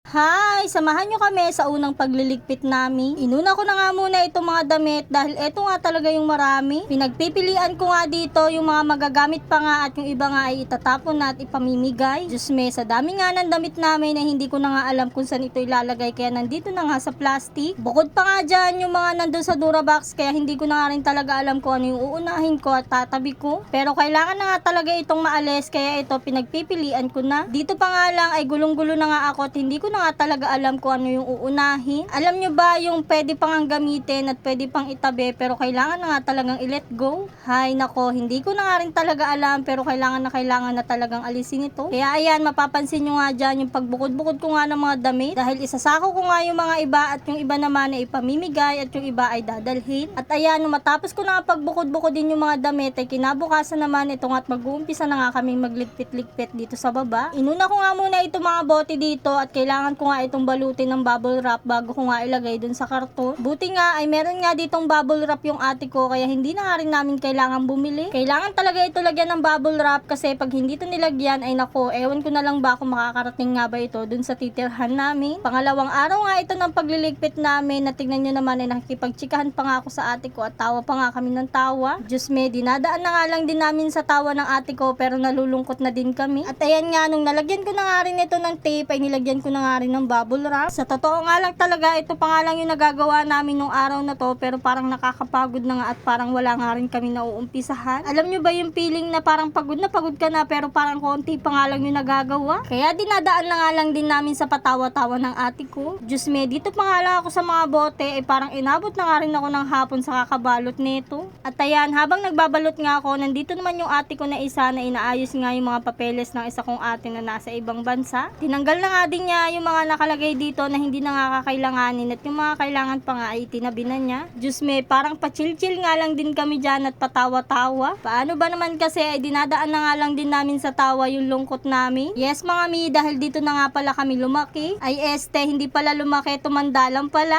Hi! Samahan nyo kami sa unang pagliligpit namin. Inuna ko na nga muna itong mga damit dahil eto nga talaga yung marami. Pinagpipilian ko nga dito yung mga magagamit pa nga at yung iba nga ay itatapon na at ipamimigay. Diyos me, sa dami nga ng damit namin na hindi ko na nga alam kung saan ito ilalagay kaya nandito na nga sa plastic. Bukod pa nga dyan yung mga nandun sa Durabox kaya hindi ko na nga rin talaga alam kung ano yung uunahin ko at tatabi ko. Pero kailangan na nga talaga itong maalis kaya ito pinagpipilian ko na. Dito pa nga lang ay gulong-gulo na nga ako at hindi ko na nga talaga alam kung ano yung uunahin. Alam nyo ba yung pwede pang ang gamitin at pwede pang itabi pero kailangan na nga talagang i-let go? Hay nako, hindi ko na nga rin talaga alam pero kailangan na talagang alisin ito. Kaya ayan, mapapansin nyo nga dyan yung pagbukod-bukod ko nga ng mga damit dahil isasako ko nga yung mga iba at yung iba naman ay ipamimigay at yung iba ay dadalhin. At ayan, nung matapos ko na pagbukod-bukod din yung mga damit ay kinabukasan naman ito nga at mag-uumpisa na nga kaming magligpit-ligpit dito sa baba. Inuna ko nga muna itong mga bote dito at kailangan ko nga itong balutin ng bubble wrap bago ko nga ilagay dun sa karton. Buti nga ay meron nga ditong bubble wrap yung ate ko kaya hindi na nga rin namin kailangan bumili. Kailangan talaga ito lagyan ng bubble wrap kasi pag hindi ito nilagyan ay nako, ewan ko na lang ba kung makakarating nga ba ito dun sa titirhan namin. Pangalawang araw nga ito ng pagliligpit namin na tignan nyo naman ay nakikipagtsikahan pa nga ako sa ate ko at tawa pa nga kami ng tawa. Diyos me, dinadaan na nga lang din namin sa tawa ng ate ko pero nalulungkot na din kami. At ayan nga, nung nalagyan ko na nga rin ito ng tape ay nilagyan ko na nga rin ng bubble wrap. Sa totoo nga lang talaga, ito pa nga lang yung nagagawa namin nung araw na to pero parang nakakapagod na nga at parang wala nga rin kami nauumpisahan. Alam nyo ba yung feeling na parang pagod na pagod ka na pero parang konti pa nga lang yung nagagawa? Kaya dinadaan na nga lang din namin sa patawa-tawa ng ate ko. Diyos me, dito pa nga lang ako sa mga bote ay parang inabot na nga rin ako ng hapon sa kakabalot nito. At ayan, habang nagbabalot nga ako, nandito naman yung ate ko na isa na inaayos nga yung mga papeles ng isa kong ate na nasa ibang bansa. Tinanggal na nga din niya yung mga nakalagay dito na hindi na nga kakailanganin at yung mga kailangan pa nga ay tinabi na niya. Diyos me, parang pa-chill-chill nga lang din kami dyan at patawa-tawa. Paano ba naman kasi ay dinadaan na nga lang din namin sa tawa yung lungkot namin. Yes mga mi, dahil dito na nga pala kami lumaki. Ay hindi pala lumaki, tumanda lang pala.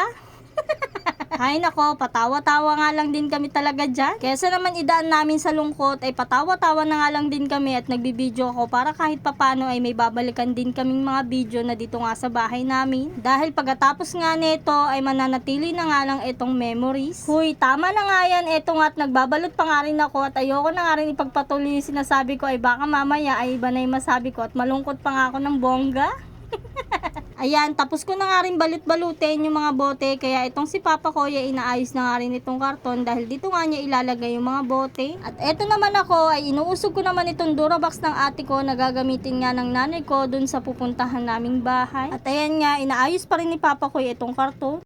Ay nako, patawa-tawa nga lang din kami talaga dyan. Kesa naman idaan namin sa lungkot ay patawa-tawa na nga lang din kami at nagbibideo ako para kahit papano ay may babalikan din kaming mga video na dito nga sa bahay namin. Dahil pagkatapos nga nito ay mananatili na nga lang itong memories. Huy, tama na nga yan. Eto nga at nagbabalot pa nga rin ako at ayoko na nga rin ipagpatuloy yung sinasabi ko ay baka mamaya ay iba na yung masabi ko at malungkot pa nga ako ng bongga. Ayan, tapos ko na nga rin balut-balutin yung mga bote. Kaya itong si Papa ko, inaayos na nga rin itong karton dahil dito nga niya ilalagay yung mga bote. At eto naman ako, ay inuusog ko naman itong Durabox ng ate ko na gagamitin nga ng nanay ko dun sa pupuntahan naming bahay. At ayan nga, inaayos pa rin ni Papa ko itong karton.